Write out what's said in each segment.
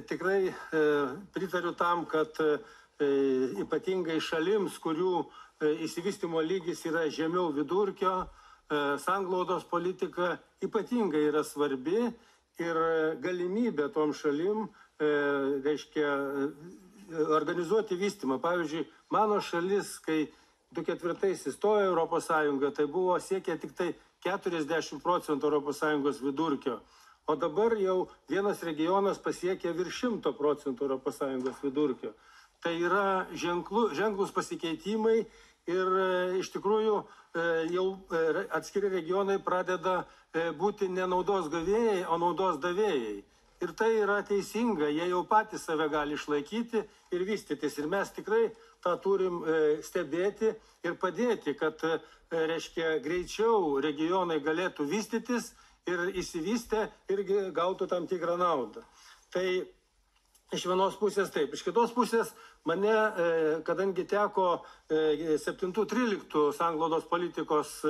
tikrai pritariu tam, kad ypatingai šalims, kurių išsivystymo lygis yra žemiau vidurkio, sanglaudos politika ypatingai yra svarbi ir galimybė tom šalim, reiškia, organizuoti vystymą. Pavyzdžiui, mano šalis, kai 2004 įstojo Europos Sąjungoje, tai buvo siekia tik tai 40% Europos Sąjungos vidurkio. O dabar jau vienas regionas pasiekia virš 100% Europos Sąjungos vidurkio. Tai yra ženklus pasikeitimai ir iš tikrųjų jau atskiri regionai pradeda būti ne naudos gavėjai, o naudos davėjai. Ir tai yra teisinga, jie jau patys save gali išlaikyti ir vystytis. Ir mes tikrai tą turim stebėti ir padėti, kad, reiškia, greičiau regionai galėtų vystytis ir įsivystę irgi gautų tam tikrą naudą. Tai iš vienos pusės taip, iš kitos pusės mane, kadangi teko 7-13 sanglaudos politikos,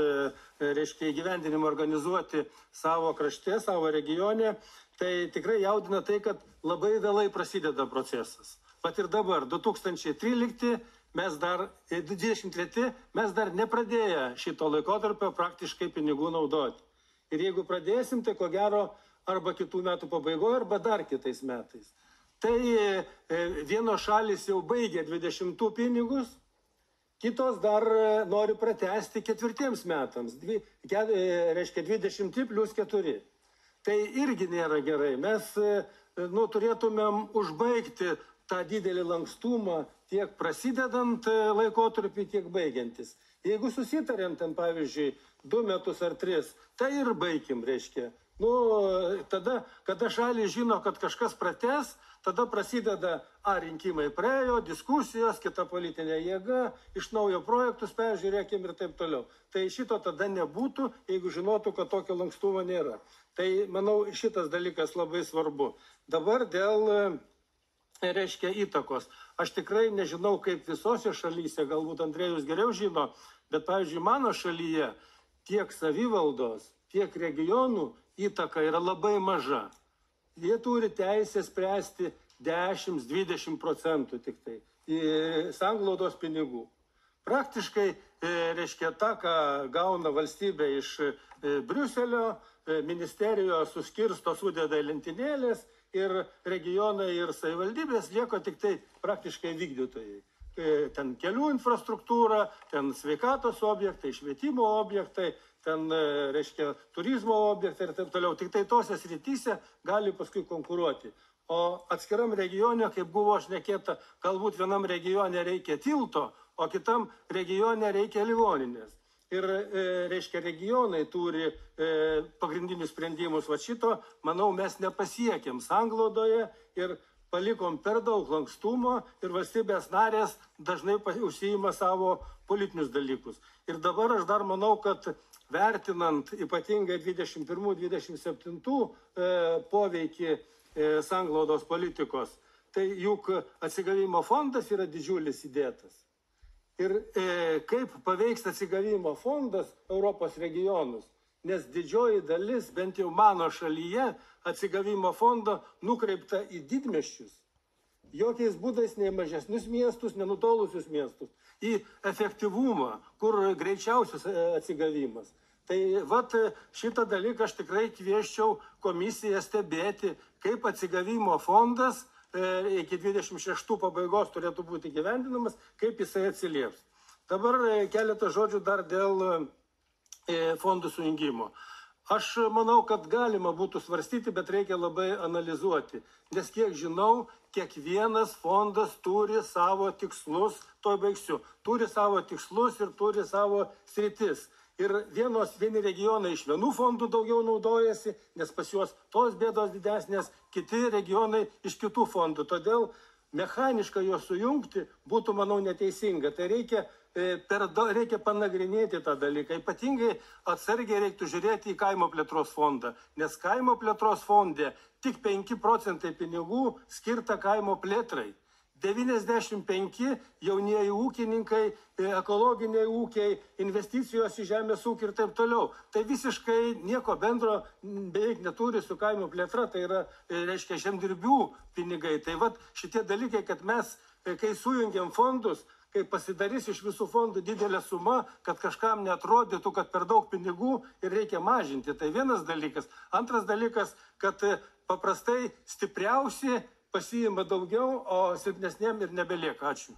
reiškia, įgyvendinimą organizuoti savo krašte, savo regione, tai tikrai jaudina tai, kad labai vėlai prasideda procesas. Pat ir dabar, 2013, mes dar 23, mes dar nepradėję šito laikotarpio praktiškai pinigų naudoti. Ir jeigu pradėsim, tai ko gero arba kitų metų pabaigoje, arba dar kitais metais. Tai vienos šalis jau baigė 20 pinigus, kitos dar nori pratęsti 4 metams, reiškia 20 plus 4. Tai irgi nėra gerai. Mes turėtumėm užbaigti tą didelį lankstumą tiek prasidedant laikotarpį, tiek baigiantis. Jeigu susitarėm ten, pavyzdžiui, 2 metus ar 3, tai ir baigim, reiškia. Tada, kada šalis žino, kad kažkas pratęs, tada prasideda, rinkimai praėjo, diskusijos, kita politinė jėga, iš naujo projektus peržiūrėkim ir taip toliau. Tai šito tada nebūtų, jeigu žinotų, kad tokio lankstumo nėra. Tai, manau, šitas dalykas labai svarbu. Dabar dėl, reiškia, įtakos. Aš tikrai nežinau, kaip visose šalyse, galbūt Andrėjus geriau žino, bet, pavyzdžiui, mano šalyje tiek savivaldos, tiek regionų įtaka yra labai maža. Jie turi teisę spręsti 10-20% tik tai sanglaudos pinigų. Praktiškai, reiškia, tą, ką gauna valstybė iš Briuselio, ministerijos suskirsto, sudeda į lentynėlės ir regionai ir savivaldybės lieka tik tai praktiškai vykdytojai. Ten kelių infrastruktūra, ten sveikatos objektai, švietimo objektai, ten, reiškia, turizmo objektai ir taip toliau. Tik tai tose srityse gali paskui konkuruoti. O atskiram regione, kaip buvo šnekėta, galbūt vienam regione reikia tilto, o kitam regione reikia ligoninės. Ir, reiškia, regionai turi pagrindinius sprendimus. Va šito, manau, mes nepasiekėm sanglaudoje ir palikom per daug lankstumo ir valstybės narės dažnai užsiima savo politinius dalykus. Ir dabar aš dar manau, kad vertinant ypatingai 21-27 poveikį sanglaudos politikos, tai juk atsigavimo fondas yra didžiulis įdėtas. Ir kaip paveiks atsigavimo fondas Europos regionus, nes didžioji dalis, bent jau mano šalyje, atsigavimo fondo nukreipta į didmiesčius. Jokiais būdais ne į mažesnius miestus, nenutolusius miestus, į efektyvumą, kur greičiausias atsigavimas. Tai vat šitą dalyką aš tikrai kvieščiau komisiją stebėti, kaip atsigavimo fondas iki 26 pabaigos turėtų būti gyvendinamas, kaip jisai atsilieps. Dabar keletą žodžių dar dėl fondų sujungimo. Aš manau, kad galima būtų svarstyti, bet reikia labai analizuoti. Nes kiek žinau, kiekvienas fondas turi savo tikslus, to baigsiu, turi savo tikslus ir turi savo sritis. Ir vieni regionai iš vienų fondų daugiau naudojasi, nes pas juos tos bėdos didesnės, kiti regionai iš kitų fondų. Todėl mechaniškai juos sujungti būtų, manau, neteisinga. Tai reikia panagrinėti tą dalyką. Ypatingai atsargiai reiktų žiūrėti į kaimo plėtros fondą, nes kaimo plėtros fonde tik 5% pinigų skirta kaimo plėtrai. 95 jaunieji ūkininkai, ekologiniai ūkiai, investicijos į žemės ūkį ir taip toliau. Tai visiškai nieko bendro beveik neturi su kaimo plėtra, tai yra, reiškia, žemdirbių pinigai. Tai vat šitie dalykai, kad mes, kai sujungiam fondus, kai pasidarys iš visų fondų didelė suma, kad kažkam neatrodytų, kad per daug pinigų ir reikia mažinti. Tai vienas dalykas. Antras dalykas, kad paprastai stipriausi pasiima daugiau, o silpnesniem ir nebelieka. Ačiū.